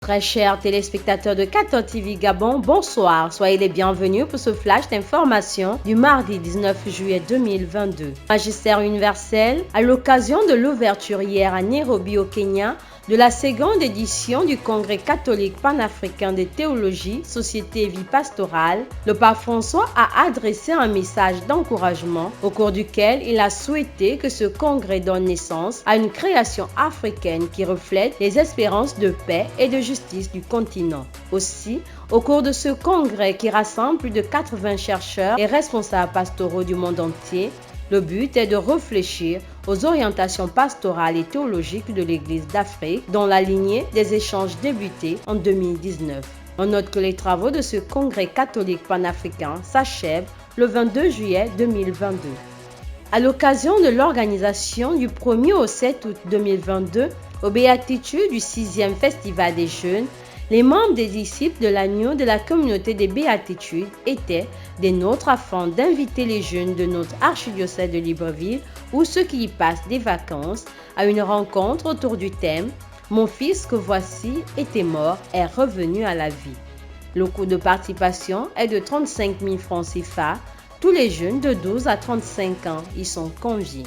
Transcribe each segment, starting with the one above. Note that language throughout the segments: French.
Très chers téléspectateurs de 14 TV Gabon, bonsoir. Soyez les bienvenus pour ce flash d'information du mardi 19 juillet 2022. Magistère universel, à l'occasion de l'ouverture hier à Nairobi au Kenya de la seconde édition du Congrès catholique panafricain de théologie, société et vie pastorale, le pape François a adressé un message d'encouragement au cours duquel il a souhaité que ce congrès donne naissance à une création africaine qui reflète les espérances de paix et de justice du continent. Aussi, au cours de ce congrès qui rassemble plus de 80 chercheurs et responsables pastoraux du monde entier, le but est de réfléchir aux orientations pastorales et théologiques de l'Église d'Afrique dans la lignée des échanges débutés en 2019. On note que les travaux de ce congrès catholique panafricain s'achèvent le 22 juillet 2022. À l'occasion de l'organisation du 1er au 7 août 2022, aux béatitudes du 6e Festival des Jeunes, les membres des disciples de l'agneau de la communauté des béatitudes étaient des nôtres afin d'inviter les jeunes de notre archidiocèse de Libreville ou ceux qui y passent des vacances à une rencontre autour du thème « Mon fils que voici était mort est revenu à la vie ». Le coût de participation est de 35 000 francs CFA. Tous les jeunes de 12 à 35 ans y sont conviés.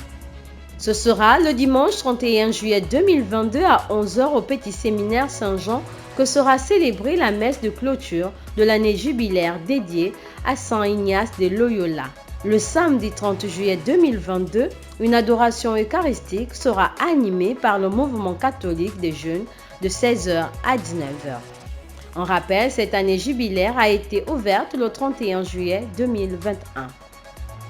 Ce sera le dimanche 31 juillet 2022 à 11h au Petit Séminaire Saint-Jean que sera célébrée la messe de clôture de l'année jubilaire dédiée à Saint Ignace de Loyola. Le samedi 30 juillet 2022, une adoration eucharistique sera animée par le mouvement catholique des jeunes de 16h à 19h. En rappel, cette année jubilaire a été ouverte le 31 juillet 2021.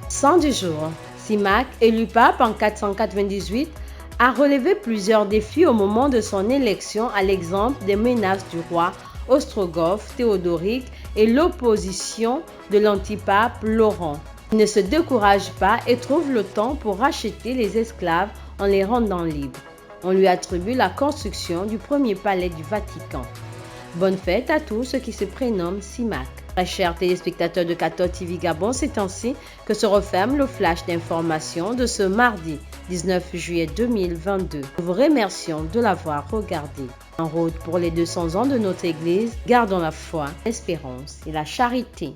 Saint du jour. Simak, élu pape en 498, a relevé plusieurs défis au moment de son élection à l'exemple des menaces du roi Ostrogoth Théodoric et l'opposition de l'antipape Laurent. Il ne se décourage pas et trouve le temps pour racheter les esclaves en les rendant libres. On lui attribue la construction du premier palais du Vatican. Bonne fête à tous ceux qui se prénomment Simak. Très chers téléspectateurs de 14 TV Gabon, c'est ainsi que se referme le flash d'information de ce mardi 19 juillet 2022. Nous vous remercions de l'avoir regardé. En route pour les 200 ans de notre Église, gardons la foi, l'espérance et la charité.